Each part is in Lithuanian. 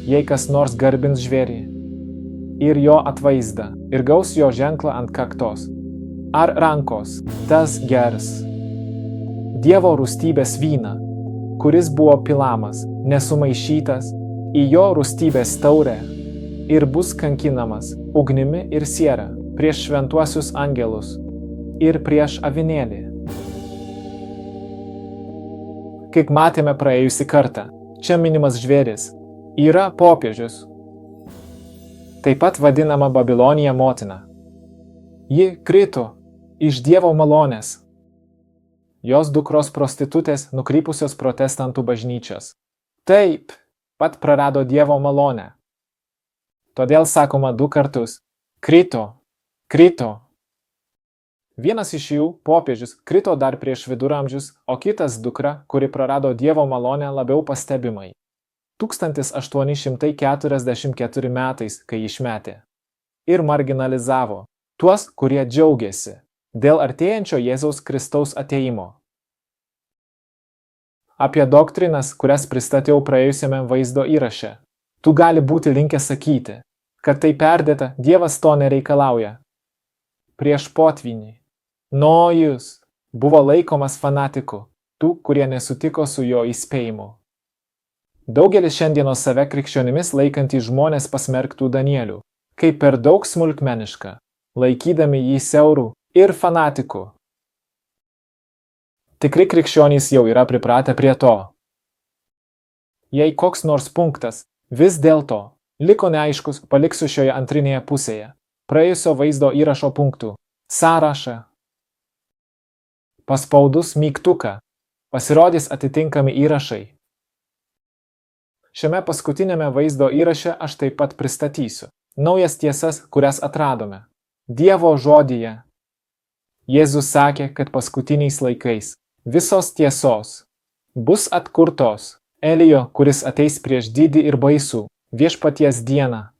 jei kas nors garbins žvėrį ir jo atvaizdą ir gaus jo ženklą ant kaktos ar rankos, tas gers Dievo rūstybės vyną, kuris buvo pilamas, nesumaišytas, į jo rūstybės taurę ir bus kankinamas ugnimi ir siera prieš šventuosius angelus ir prieš avinėlį. Kaip matėme praėjusį kartą, čia minimas žvėris yra popiežius, taip pat vadinama Babilonija motina. Ji krito iš Dievo malonės. Jos dukros prostitutės nukrypusios protestantų bažnyčios. Taip pat prarado Dievo malonę. Todėl sakoma 2 kartus – krito, krito. Vienas iš jų, popiežius, krito dar prieš viduramžius, o kitas dukra, kuri prarado Dievo malonę labiau pastebimai. 1844 metais, kai išmetė ir marginalizavo tuos, kurie džiaugiasi dėl artėjančio Jėzaus Kristaus atėjimo. Apie doktrinas, kurias pristačiau praėjusiame vaizdo įraše, tu gali būti linkęs sakyti, kad tai perdėta, Dievas to nereikalauja. Prieš potvynį Nojus buvo laikomas fanatiku, tų, kurie nesutiko su jo įspėjimu. Daugelis šiandienos save krikščionimis laikantys žmonės pasmerktų Danielių, kaip per daug smulkmenišką, laikydami jį siaurų ir fanatiku. Tikri krikščionys jau yra pripratę prie to. Jei koks nors punktas vis dėlto liko neaiškus, paliksiu šioje antrinėje pusėje praėjusio vaizdo įrašo punktų sąrašą. Paspaudus mygtuką pasirodys atitinkami įrašai. Šiame paskutinėme vaizdo įraše aš taip pat pristatysiu naujas tiesas, kurias atradome. Dievo žodyje. Jėzus sakė, kad paskutiniais laikais visos tiesos bus atkurtos Elijo, kuris ateis prieš didį ir baisų viešpaties dieną.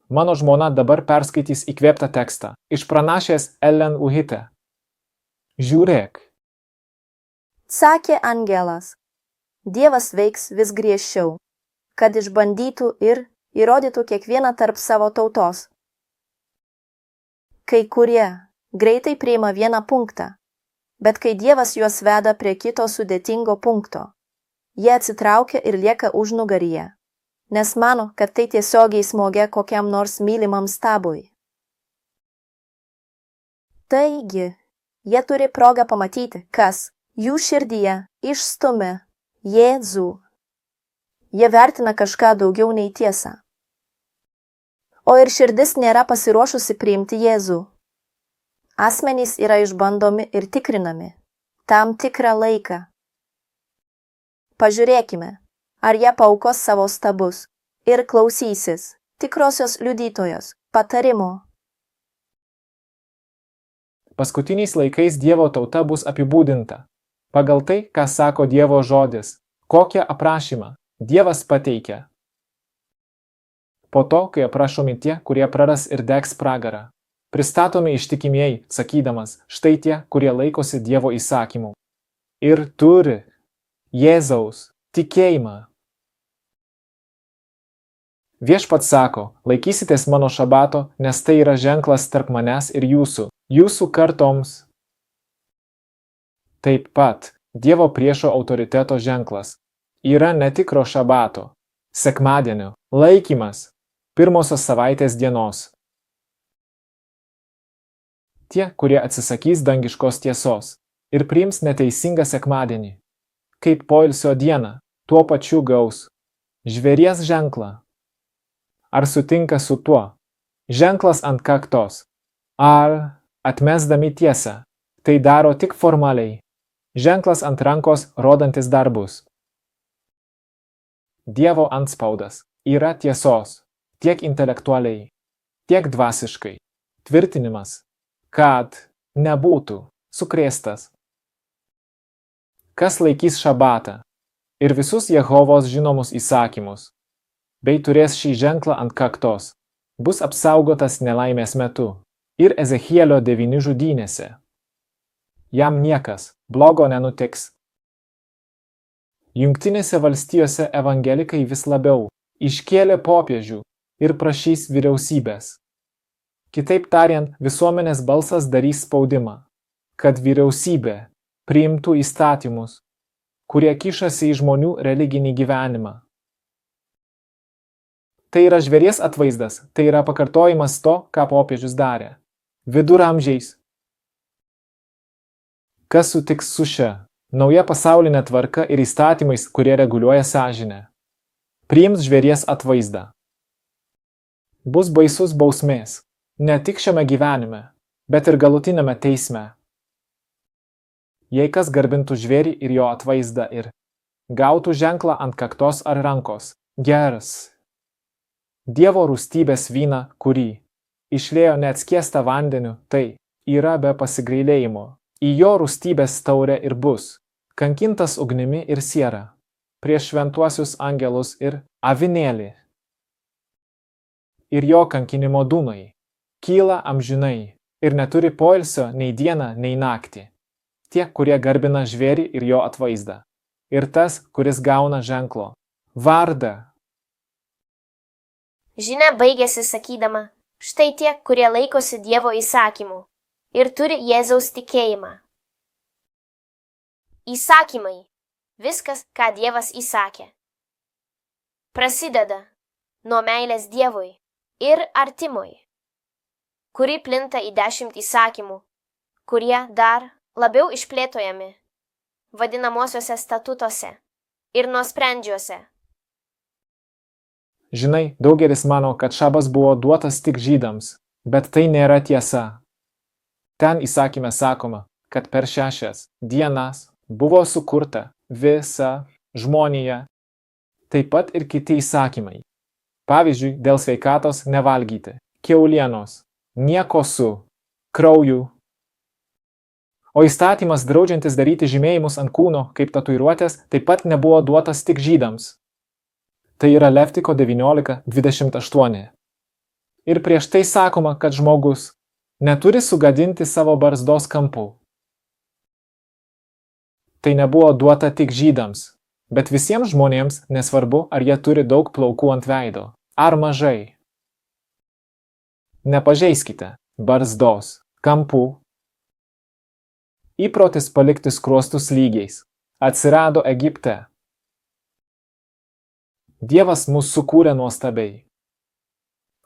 Mano žmona dabar perskaitys įkvėptą tekstą iš pranašės Ellen White. Žiūrėk. Sakė angelas. Dievas veiks vis griežčiau, kad išbandytų ir įrodytų kiekvieną tarp savo tautos. Kai kurie greitai priima vieną punktą, bet kai Dievas juos veda prie kito sudėtingo punkto, jie atsitraukia ir lieka užnugaryje, nes mano, kad tai tiesiogiai smogia kokiam nors mylimam stabui. Taigi, jie turi progą pamatyti, kas jų širdyje išstumia Jėzų. Jie vertina kažką daugiau nei tiesą. O ir širdis nėra pasiruošusi priimti Jėzų. Asmenys yra išbandomi ir tikrinami tam tikrą laiką. Pažiūrėkime, ar jie paaukos savo stabus ir klausysis tikrosios liudytojos patarimo. Paskutiniais laikais Dievo tauta bus apibūdinta pagal tai, ką sako Dievo žodis, kokią aprašymą Dievas pateikia. Po to, kai aprašomi tie, kurie praras ir degs pragarą, pristatomi ištikimieji, sakydamas, štai tie, kurie laikosi Dievo įsakymų ir turi Jėzaus tikėjimą. Viešpats sako, laikysitės mano šabato, nes tai yra ženklas tarp manęs ir jūsų kartoms. Taip pat Dievo priešo autoriteto ženklas yra netikro šabato, sekmadienio, laikymas, pirmosios savaitės dienos. Tie, kurie atsisakys dangiškos tiesos ir priims neteisingą sekmadienį, kaip poilsio dieną, tuo pačiu gaus žvėries ženklą. Ar sutinka su tuo? Ženklas ant kaktos. Ar, atmesdami tiesą, tai daro tik formaliai? Ženklas ant rankos rodantis darbus. Dievo antspaudas yra tiesos, tiek intelektualiai, tiek dvasiškai, tvirtinimas, kad nebūtų sukrėstas. Kas laikys šabatą ir visus Jehovos žinomus įsakymus, bei turės šį ženklą ant kaktos, bus apsaugotas nelaimės metu ir Ezechielio 9 žudynėse. Jam niekas blogo nenutiks. Jungtinėse valstijose evangelikai vis labiau iškėlė popiežių ir prašys vyriausybės. Kitaip tariant, visuomenės balsas darys spaudimą, kad vyriausybė priimtų įstatymus, kurie kišasi į žmonių religinį gyvenimą. Tai yra žvėries atvaizdas, tai yra pakartojimas to, ką popiežius darė. Viduramžiais. Kas sutiks su šia nauja pasaulinė tvarka ir įstatymais, kurie reguliuoja sąžinę? Priims žvėries atvaizdą. Bus baisus bausmės, ne tik šiame gyvenime, bet ir galutinėme teisme. Jei kas garbintų žvėrį ir jo atvaizdą ir gautų ženklą ant kaktos ar rankos, gers Dievo rūstybės vyną, kurį išliejo neatskiestą vandeniu, tai yra be pasigailėjimo. Į jo rūstybės taurę ir bus kankintas ugnimi ir siera prieš šventuosius angelus ir avinėlį. Ir jo kankinimo dūmai kyla amžinai ir neturi poilsio nei dieną, nei naktį. Tie, kurie garbina žvėrį ir jo atvaizdą. Ir tas, kuris gauna ženklo vardą. Žinia baigėsi sakydama, štai tie, kurie laikosi Dievo įsakymų ir turi Jėzaus tikėjimą. Įsakymai – viskas, ką Dievas įsakė. Prasideda nuo meilės Dievui ir artimui, kuri plinta į 10 įsakymų, kurie dar labiau išplėtojami vadinamosiuose statutuose ir nuosprendžiuose. Žinai, daugelis mano, kad šabas buvo duotas tik žydams, bet tai nėra tiesa. Ten įsakyme sakoma, kad per 6 dienas buvo sukurta visa žmonija, taip pat ir kiti įsakymai. Pavyzdžiui, dėl sveikatos nevalgyti kiaulienos, nieko su krauju. O įstatymas draudžiantis daryti žymėjimus ant kūno kaip tatuiruotės taip pat nebuvo duotas tik žydams. Tai yra Levtiko 19:28. Ir prieš tai sakoma, kad žmogus neturi sugadinti savo barzdos kampų. Tai nebuvo duota tik žydams, bet visiems žmonėms, nesvarbu, ar jie turi daug plaukų ant veido, ar mažai. Nepažeiskite barzdos kampų. Įprotis palikti skruostus lygiais atsirado Egipte. Dievas mus sukūrė nuostabiai.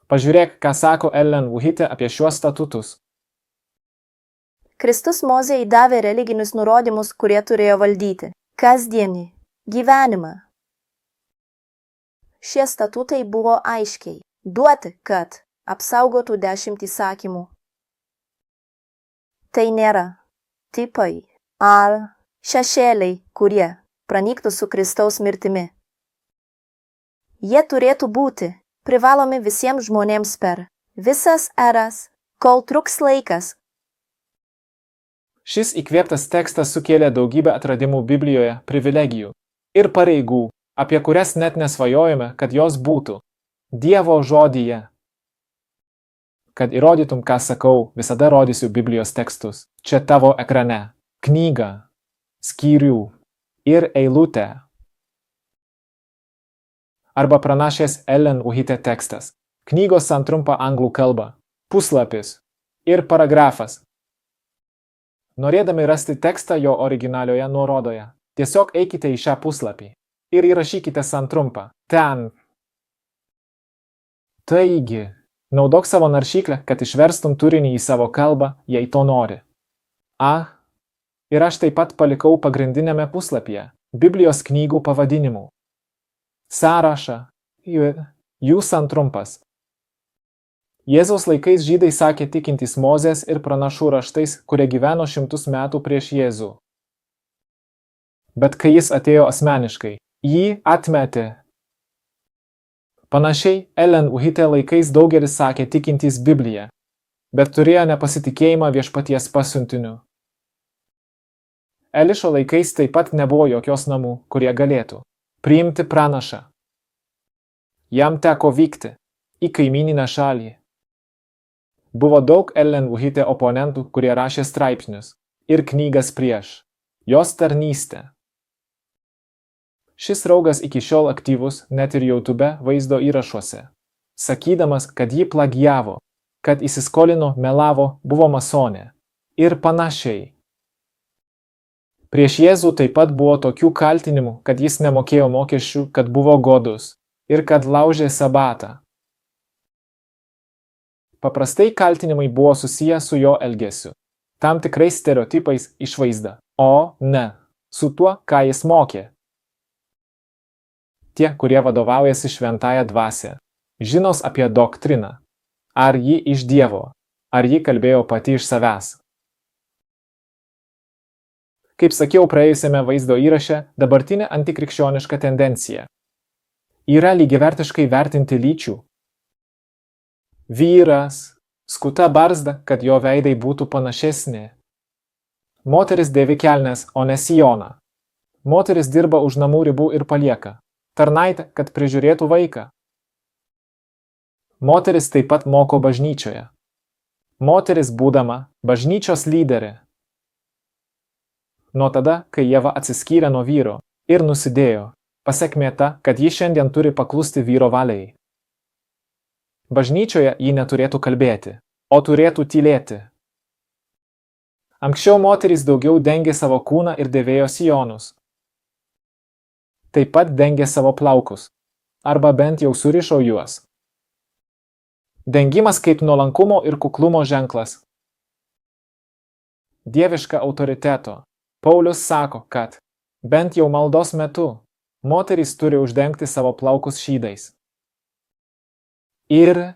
Pažiūrėk, ką sako Ellen White apie šiuos statutus. Kristus Mozei davė religinius nurodymus, kurie turėjo valdyti kasdienį gyvenimą. Šie statutai buvo aiškiai duoti, kad apsaugotų 10 įsakymų. Tai nėra tipai ar šešėliai, kurie pranyktų su Kristaus mirtimi. Jie turėtų būti privalomi visiems žmonėms per visas eras, kol truks laikas. Šis įkvėptas tekstas sukėlė daugybę atradimų Biblijoje, privilegijų ir pareigų, apie kurias net nesvajojame, kad jos būtų Dievo žodyje. Kad įrodytum, ką sakau, visada rodysiu Biblijos tekstus. Čia tavo ekrane. Knygą, skyrių ir eilutę. Arba pranašės Ellen White tekstas. Knygos santrumpa anglų kalba. Puslapis ir paragrafas. Norėdami rasti tekstą jo originalioje nuorodoje, tiesiog eikite į šią puslapį ir įrašykite santrumpą ten. Taigi, naudok savo naršyklę, kad išverstum turinį į savo kalbą, jei to nori. Ir aš taip pat palikau pagrindinėme puslapyje Biblijos knygų pavadinimų. Sąrašą, jų santrumpas. Jėzaus laikais žydai sakė tikintys Mozės ir pranašų raštais, kurie gyveno 100 metų prieš Jėzų. Bet kai jis atėjo asmeniškai, jį atmetė. Panašiai, Ellen White laikais daugelis sakė tikintys Bibliją, bet turėjo nepasitikėjimą viešpaties pasiuntiniu. Elišo laikais taip pat nebuvo jokios namų, kurie galėtų priimti pranašą. Jam teko vykti į kaimyninę šalį. Buvo daug Ellen White oponentų, kurie rašė straipsnius ir knygas prieš jos tarnystę. Šis draugas iki šiol aktyvus net ir YouTube vaizdo įrašuose, sakydamas, kad jį plagijavo, kad įsiskolino, melavo, buvo masonė ir panašiai. Prieš Jėzų taip pat buvo tokių kaltinimų, kad jis nemokėjo mokesčių, kad buvo godus ir kad laužė sabatą. Paprastai kaltinimai buvo susiję su jo elgesiu, tam tikrais stereotipais išvaizda, o ne su tuo, ką jis mokė. Tie, kurie vadovaujasi šventąja dvasia, žinos apie doktriną, ar ji iš Dievo, ar ji kalbėjo pati iš savęs. Kaip sakiau praėjusiame vaizdo įraše, dabartinė antikrikščioniška tendencija yra lygiavertiškai vertinti lyčių. Vyras skuta barzda, kad jo veidai būtų panašesni. Moteris dėvi kelnes, o ne sijoną. Moteris dirba už namų ribų ir palieka tarnaitę, kad prižiūrėtų vaiką. Moteris taip pat moko bažnyčioje. Moteris būdama bažnyčios lyderė. Nuo tada, kai Ieva atsiskyrė nuo vyro ir nusidėjo, pasekmė ta, kad ji šiandien turi paklusti vyro valiai. Bažnyčioje ji neturėtų kalbėti, o turėtų tylėti. Anksčiau moterys daugiau dengė savo kūną ir dėvėjo sijonus. Taip pat dengė savo plaukus, arba bent jau surišo juos. Dengimas kaip nuolankumo ir kuklumo ženklas. Dieviška autoriteto. Paulius sako, kad bent jau maldos metu moterys turi uždengti savo plaukus šydais. Ir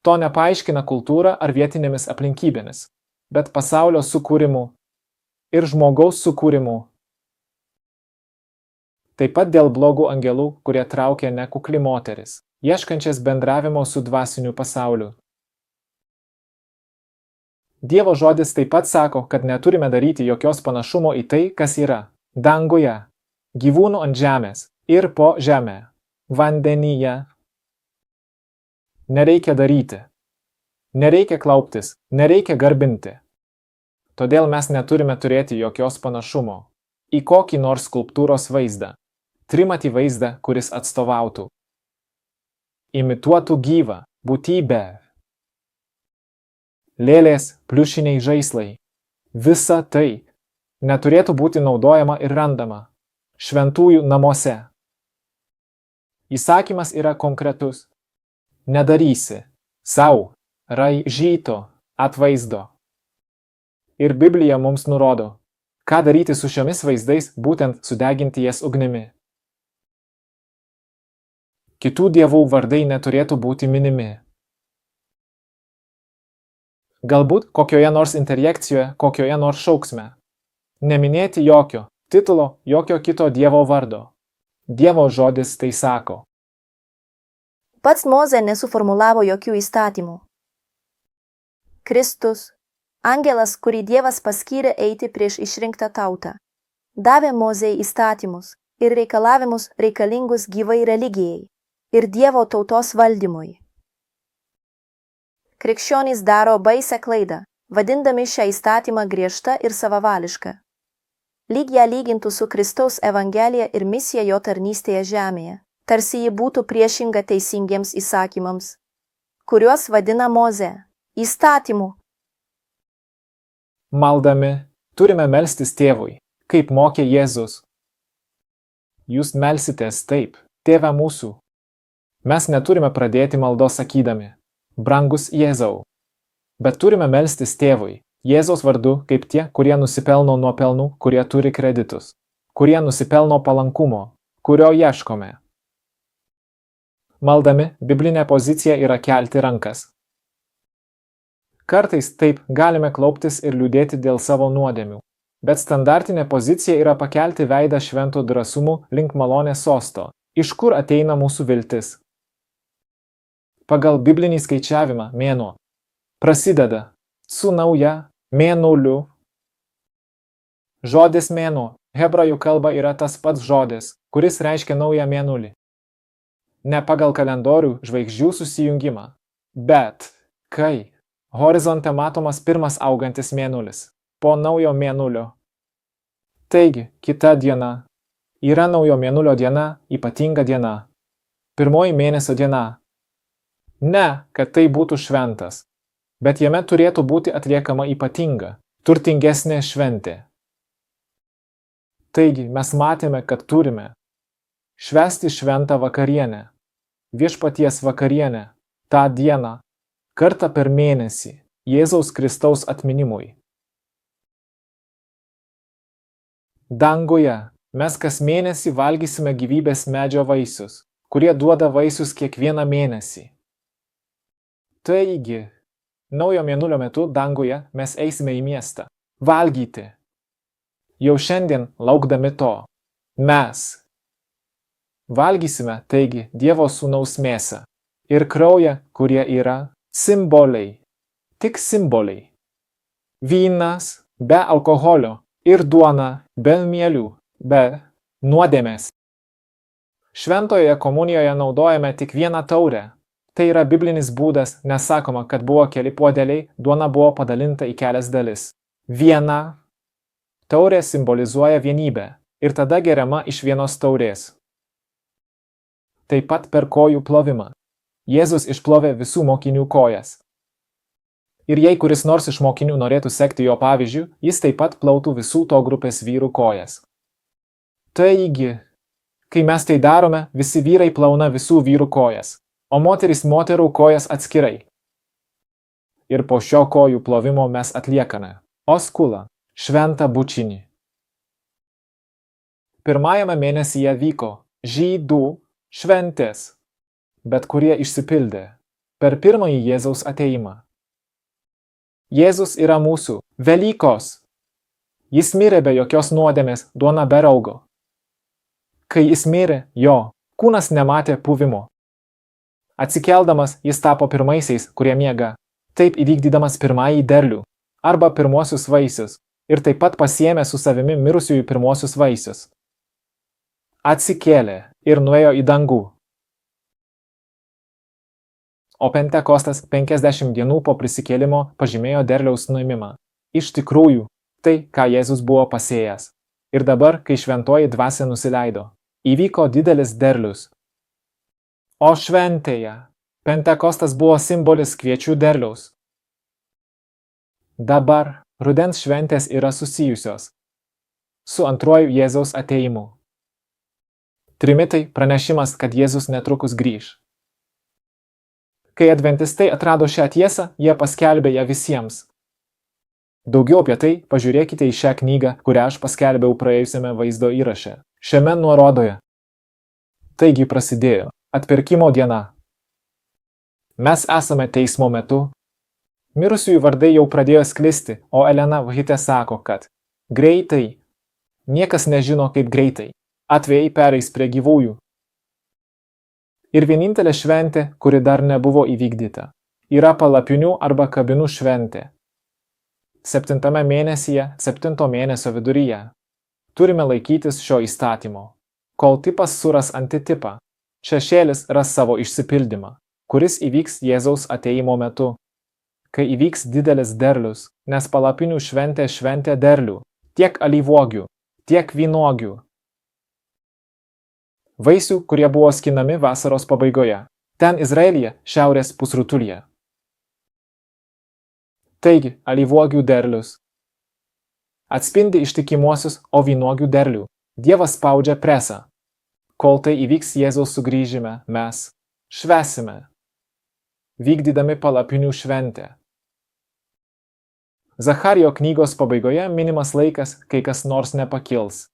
to nepaaiškina kultūra ar vietinėmis aplinkybėmis, bet pasaulio sukūrimu ir žmogaus sukūrimu. Taip pat dėl blogų angelų, kurie traukia nekukli moteris, ieškančias bendravimo su dvasiniu pasauliu. Dievo žodis taip pat sako, kad neturime daryti jokios panašumo į tai, kas yra danguje, gyvūnų ant žemės ir po žemę, vandenyje. Nereikia daryti. Nereikia klauptis, nereikia garbinti. Todėl mes neturime turėti jokios panašumo į kokį nors skulptūros vaizdą, trimatį vaizdą, kuris atstovautų, imituotų gyvą būtybę. Lėlės, pliušiniai žaislai, visa tai neturėtų būti naudojama ir randama šventųjų namuose. Įsakymas yra konkretus. Nedarysi sau raižyto atvaizdo. Ir Biblija mums nurodo, ką daryti su šiomis vaizdais, būtent sudeginti jas ugnimi. Kitų dievų vardai neturėtų būti minimi. Galbūt kokioje nors interjekcijoje, kokioje nors šauksme. Neminėti jokio titulo, jokio kito dievo vardo. Dievo žodis tai sako. Pats Mozė nesuformulavo jokių įstatymų. Kristus, angelas, kurį Dievas paskyrė eiti prieš išrinktą tautą, davė Mozei įstatymus ir reikalavimus reikalingus gyvai religijai ir Dievo tautos valdymui. Krikščionys daro baisią klaidą, vadindami šią įstatymą griežtą ir savavališką. Lyg ją lygintų su Kristaus evangelija ir misija jo tarnystėje žemėje, tarsi ji būtų priešinga teisingiems įsakymams, kuriuos vadina Mozė įstatymu. Maldami turime melstis tėvui, kaip mokė Jėzus. Jūs melsitės taip, Tėve mūsų. Mes neturime pradėti maldos sakydami, brangus Jėzau, bet turime melstis tėvui, Jėzaus vardu, kaip tie, kurie nusipelno nuopelnų, kurie turi kreditus, kurie nusipelno palankumo, kurio ieškome. Maldami, biblinė pozicija yra kelti rankas. Kartais taip galime klauptis ir liūdėti dėl savo nuodėmių, bet standartinė pozicija yra pakelti veidą švento drąsumu link malonės sosto, iš kur ateina mūsų viltis. Pagal biblinį skaičiavimą mėnuo prasideda su nauja mėnuliu. Žodis mėnuo hebrajų kalba yra tas pats žodis, kuris reiškia naują mėnulį. Ne pagal kalendorių žvaigždžių susijungimą, bet kai horizonte matomas pirmas augantis mėnulis po naujo mėnulio. Taigi, kita diena Yra naujo mėnulio diena, ypatinga diena. Pirmoji mėnesio diena. Ne, kad tai būtų šventas, bet jame turėtų būti atliekama ypatinga, turtingesnė šventė. Taigi mes matėme, kad turime švęsti šventą vakarienę, viešpaties vakarienę, tą dieną, kartą per mėnesį, Jėzaus Kristaus atminimui. Danguje mes kas mėnesį valgysime gyvybės medžio vaisius, kurie duoda vaisius kiekvieną mėnesį. Taigi, naujo mėnulio metu danguje mes eisime į miestą, valgyti. Jau šiandien laukdami to, mes valgysime, taigi, Dievo sūnaus mėsą ir kraują, kurie yra simboliai, tik simboliai. Vynas be alkoholio ir duona be mielių, be nuodėmės. Šventojoje komunijoje naudojame tik vieną taurę. Tai yra biblinis būdas, nesakoma, kad buvo keli puodeliai, duona buvo padalinta į kelias dalis. Viena taurė simbolizuoja vienybę ir tada geriama iš vienos taurės. Taip pat per kojų plovimą. Jėzus išplovė visų mokinių kojas. Ir jei kuris nors iš mokinių norėtų sekti jo pavyzdžiu, jis taip pat plautų visų to grupės vyrų kojas. Taigi, kai mes tai darome, visi vyrai plauna visų vyrų kojas, o moterys moterų kojas atskirai. Ir po šio kojų plovimo mes atliekame oskulą, šventą bučinį. Pirmajame mėnesyje vyko žydų šventės, bet kurie išsipildė per pirmąjį Jėzaus atėjimą. Jėzus yra mūsų Velykos. Jis mirė be jokios nuodėmės, duona be raugo. Kai jis mirė, jo kūnas nematė puvimo. Atsikeldamas, jis tapo pirmaisiais, kurie miega, taip įvykdydamas pirmąjį derlių arba pirmuosius vaisius ir taip pat pasiėmė su savimi mirusiųjų pirmuosius vaisius. Atsikėlė ir nuėjo į dangų. O Pentekostas 50 dienų po prisikėlimo pažymėjo derliaus nuėmimą. Iš tikrųjų, tai, ką Jėzus buvo pasėjęs. Ir dabar, kai šventoji dvasia nusileido, įvyko didelis derlius. O šventėje Pentekostas buvo simbolis kviečių derliaus. Dabar rudens šventės yra susijusios su antruoju Jėzaus atėjimu. Trimitai pranešimas, kad Jėzus netrukus grįš. Kai adventistai atrado šią tiesą, jie paskelbė ją visiems. Daugiau apie tai pažiūrėkite į šią knygą, kurią aš paskelbiau praėjusiame vaizdo įraše, šiame nuorodoje. Taigi prasidėjo atpirkimo diena. Mes esame teismo metu. Mirusiųjų vardai jau pradėjo sklisti, o Elena Vahitė sako, kad greitai, niekas nežino kaip greitai, atvejai pereis prie gyvųjų. Ir vienintelė šventė, kuri dar nebuvo įvykdyta, yra palapinių arba kabinų šventė. 7 mėnesyje, 7 mėnesio viduryje. Turime laikytis šio įstatymo. Kol tipas suras antitipą, šešėlis ras savo išsipildymą, kuris įvyks Jėzaus atėjimo metu. Kai įvyks didelis derlius, nes palapinių šventė šventė derlių, tiek alyvuogių, tiek vynuogių. Vaisių, kurie buvo skinami vasaros pabaigoje, ten Izraelyje, šiaurės pusrutulyje. Taigi, alyvuogių derlius atspindi ištikimuosius, o vynuogių derlių. Dievas spaudžia presą. Kol tai įvyks Jėzaus sugrįžime, mes švęsime, vykdydami palapinių šventę. Zacharijo knygos pabaigoje minimas laikas, kai kas nors nepakils.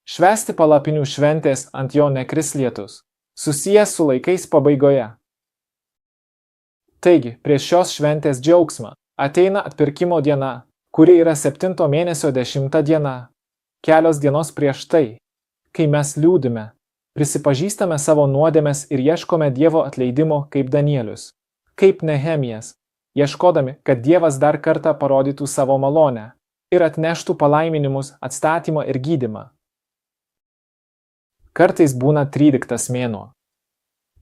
Švęsti palapinių šventės ant jo nekris lietus, susijęs su laikais pabaigoje. Taigi, prieš šios šventės džiaugsmą ateina atpirkimo diena, kuri yra 7 mėnesio 10 diena, kelios dienos prieš tai, kai mes liūdime, prisipažįstame savo nuodėmes ir ieškome Dievo atleidimo kaip Danielius, kaip Nehemijas, ieškodami, kad Dievas dar kartą parodytų savo malonę ir atneštų palaiminimus, atstatymą ir gydymą. Kartais būna 13 mėnuo.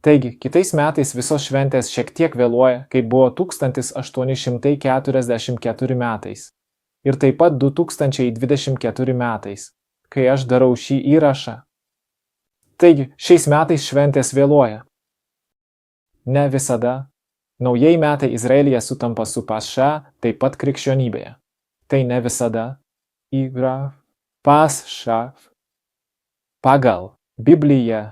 Taigi, kitais metais visos šventės šiek tiek vėluoja, kaip buvo 1844 metais. Ir taip pat 2024 metais, kai aš darau šį įrašą, Taigi, šiais metais šventės vėluoja. Ne visada. Naujieji metai Izraelyje sutampa su Pascha, taip pat krikščionybėje. Tai ne visada yra Pascha pagal Bibliją.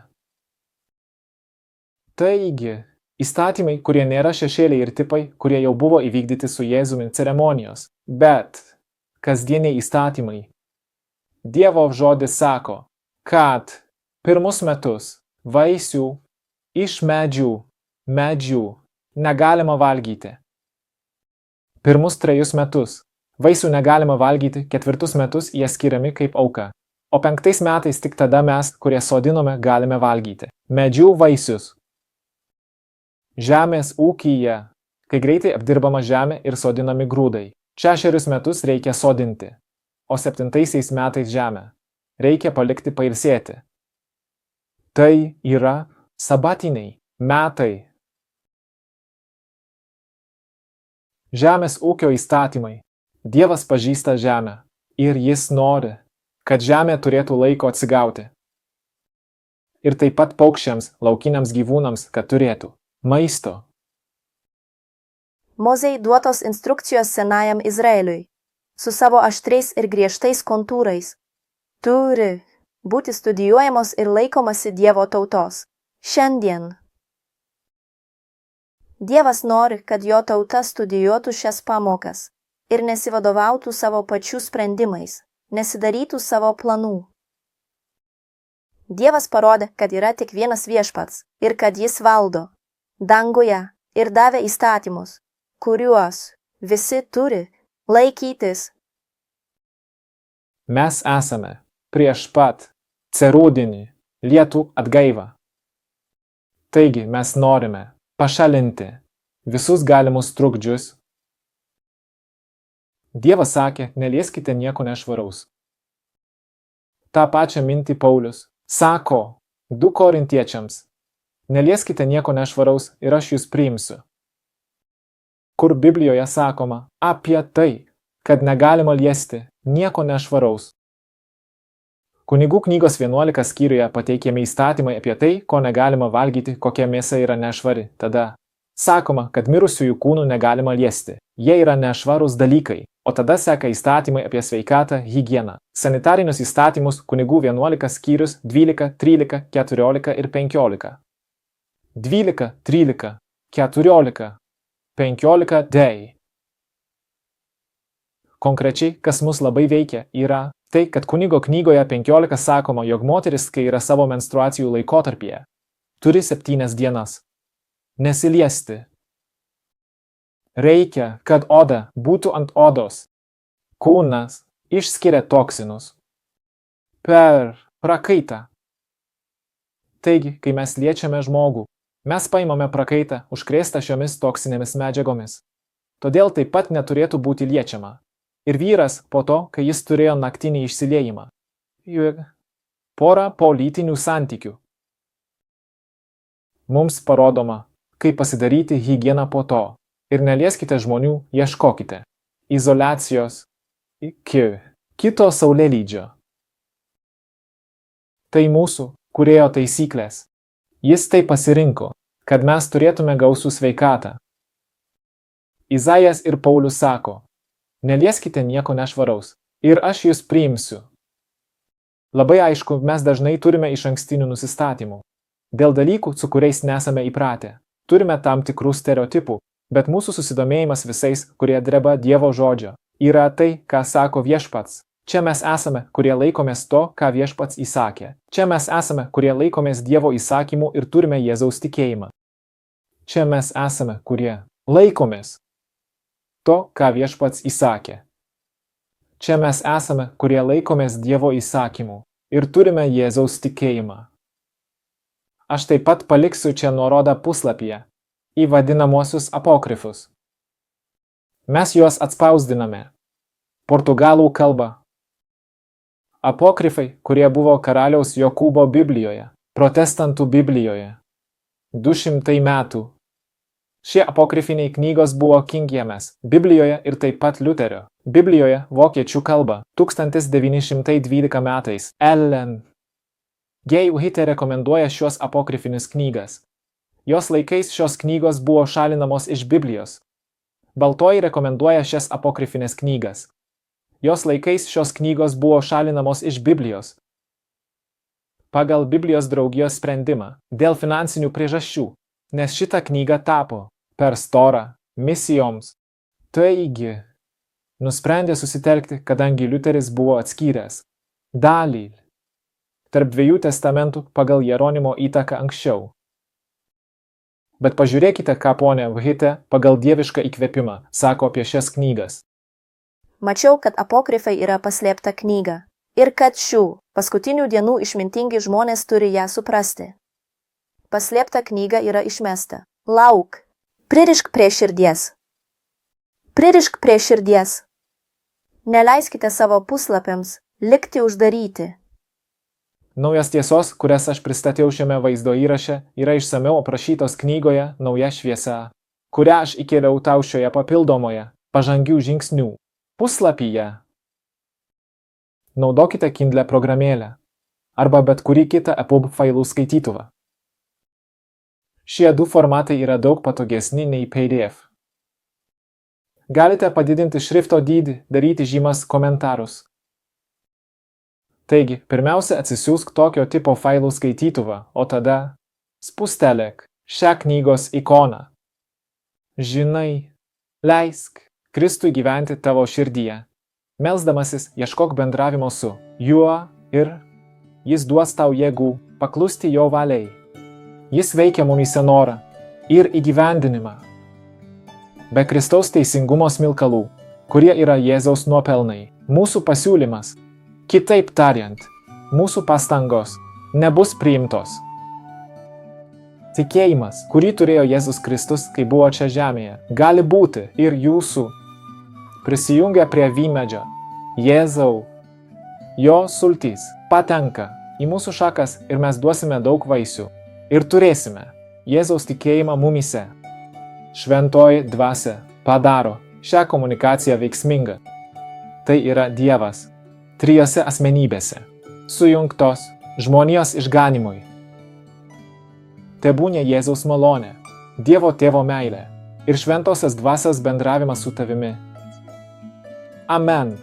Taigi, įstatymai, kurie nėra šešėliai ir tipai, kurie jau buvo įvykdyti su Jėzumi ceremonijos, bet kasdieniai įstatymai. Dievo žodis sako, kad pirmus metus vaisių iš medžių negalima valgyti. Pirmus 3 metus vaisių negalima valgyti, 4 metus jie skiriami kaip auka. O 5 metais tik tada mes, kurie sodinome, galime valgyti. Medžių vaisius. Žemės ūkyje, kai greitai apdirbama žemė ir sodinami grūdai. 6 metus reikia sodinti, o 7 metais žemę reikia palikti pailsėti. Tai yra sabatiniai metai. Žemės ūkio įstatymai. Dievas pažįsta žemę ir jis nori, kad žemė turėtų laiko atsigauti. Ir taip pat paukščiams, laukiniams gyvūnams, kad turėtų maisto. Mozei duotos instrukcijos senajam Izraeliui, su savo aštriais ir griežtais kontūrais, turi būti studijuojamos ir laikomasi Dievo tautos. Šiandien. Dievas nori, kad jo tauta studijuotų šias pamokas ir nesivadovautų savo pačių sprendimais, nesidarytų savo planų. Dievas parodė, kad yra tik vienas viešpats ir kad jis valdo danguje ir davė įstatymus, kuriuos visi turi laikytis. Mes esame prieš pat cerūdinį lietų atgaivą. Taigi mes norime pašalinti visus galimus trukdžius. Dievas sakė, nelieskite nieko nešvaraus. Ta pačią mintį Paulius sako 2 Korintiečiams, nelieskite nieko nešvaraus ir aš jūs priimsiu. Kur Biblijoje sakoma apie tai, kad negalima liesti nieko nešvaraus. Kunigų knygos 11 skyriuje pateikiami įstatymai apie tai, ko negalima valgyti, kokia mėsa yra nešvari. Tada sakoma, kad mirusiųjų kūnų negalima liesti. Jie yra nešvarūs dalykai. O tada seka įstatymai apie sveikatą, higieną. Sanitarinius įstatymus kunigų 11 skyrius 12, 13, 14 ir 15. 12, 13, 14, 15 dei. Konkrečiai, kas mus labai veikia, yra tai, kad kunigo knygoje 15 sakoma, jog moteris, kai yra savo menstruacijų laikotarpyje, turi 7 dienas nesiliesti. Reikia, kad oda būtų ant odos. Kūnas išskiria toksinus per prakaitą. Taigi, kai mes liečiame žmogų, mes paimame prakaitą užkrėstą šiomis toksinėmis medžiagomis. Todėl taip pat neturėtų būti liečiama. Ir vyras po to, kai jis turėjo naktinį išsiliejimą. Ir pora po lytinių santykių. Mums parodoma, kaip pasidaryti higieną po to. Ir nelieskite žmonių, ieškokite izoliacijos iki kito saulėlydžio. Tai mūsų kūrėjo taisyklės. Jis tai pasirinko, kad mes turėtume gausų sveikatą. Izaijas ir Paulius sako, nelieskite nieko nešvaraus ir aš jūs priimsiu. Labai aišku, mes dažnai turime išankstinių nusistatymų. Dėl dalykų, su kuriais nesame įpratę. Turime tam tikrų stereotipų. Bet mūsų susidomėjimas visais, kurie dreba Dievo žodžio, yra tai, ką sako viešpats. Čia mes esame, kurie laikomės to, ką viešpats įsakė. Čia mes esame, kurie laikomės Dievo įsakymų ir turime Jėzaus tikėjimą. Čia mes esame, kurie laikomės to, ką viešpats įsakė. Čia mes esame, kurie laikomės Dievo įsakymų ir turime Jėzaus tikėjimą. Aš taip pat paliksiu čia nuorodą puslapyje į vadinamosius apokrifus. Mes juos atspausdiname portugalų kalba. Apokrifai, kurie buvo karaliaus Jokūbo Biblijoje, protestantų Biblijoje. 200 metų. Šie apokrifiniai knygos buvo King James Biblijoje ir taip pat Liuterio Biblijoje vokiečių kalba 1912 metais. Ellen G. Uhite rekomenduoja šios apokrifinius knygas. Jos laikais šios knygos buvo šalinamos iš Biblijos. Baltoji rekomenduoja šias apokrifinės knygas. Jos laikais šios knygos buvo šalinamos iš Biblijos. Pagal Biblijos draugijos sprendimą, dėl finansinių priežasčių, nes šita knyga tapo per stora misijoms. Taigi, nusprendė susitelkti, kadangi Liuteris buvo atskyręs dalį tarp dviejų testamentų pagal Jeronimo įtaką anksčiau. Bet pažiūrėkite, ką ponė Uhite pagal dievišką įkvėpimą sako apie šias knygas. Mačiau, kad apokrifai yra paslėpta knyga ir kad šių paskutinių dienų išmintingi žmonės turi ją suprasti. Paslėpta knyga yra išmesta. Lauk. Pririšk prie širdies. Pririšk prie širdies. Neleiskite savo puslapiams likti uždaryti. Naujas tiesos, kurias aš pristačiau šiame vaizdo įraše, yra išsamiau aprašytos knygoje Nauja šviesa, kurią aš įkėliau tau šioje papildomoje pažangių žingsnių puslapyje. Naudokite Kindle programėlę arba bet kurį kitą EPUB failų skaitytuvą. Šie du formatai yra daug patogesni nei PDF. Galite padidinti šrifto dydį, daryti žymas komentarus. Taigi, pirmiausia atsisiųsk tokio tipo failų skaitytuvą, o tada spustelėk šią knygos ikoną. Žinai, leisk Kristui gyventi tavo širdyje. Melsdamasis ieškok bendravimo su juo ir jis duos tau jėgų paklusti jo valiai. Jis veikia mumyse norą ir įgyvendinimą. Be Kristaus teisingumo smilkalų, kurie yra Jėzaus nuopelnai, mūsų pasiūlymas, kitaip tariant, mūsų pastangos nebus priimtos. Tikėjimas, kurį turėjo Jėzus Kristus, kai buvo čia žemėje, gali būti ir jūsų. Prisijungę prie vynmedžio, Jėzau, jo sultys patenka į mūsų šakas ir mes duosime daug vaisių ir turėsime Jėzaus tikėjimą mumyse. Šventoji dvasia padaro šią komunikaciją veiksmingą. Tai yra Dievas trijose asmenybėse, sujungtos žmonijos išganimui. Tebūnie Jėzaus malonė, Dievo tėvo meilė ir šventosios dvasios bendravimas su tavimi. Amen.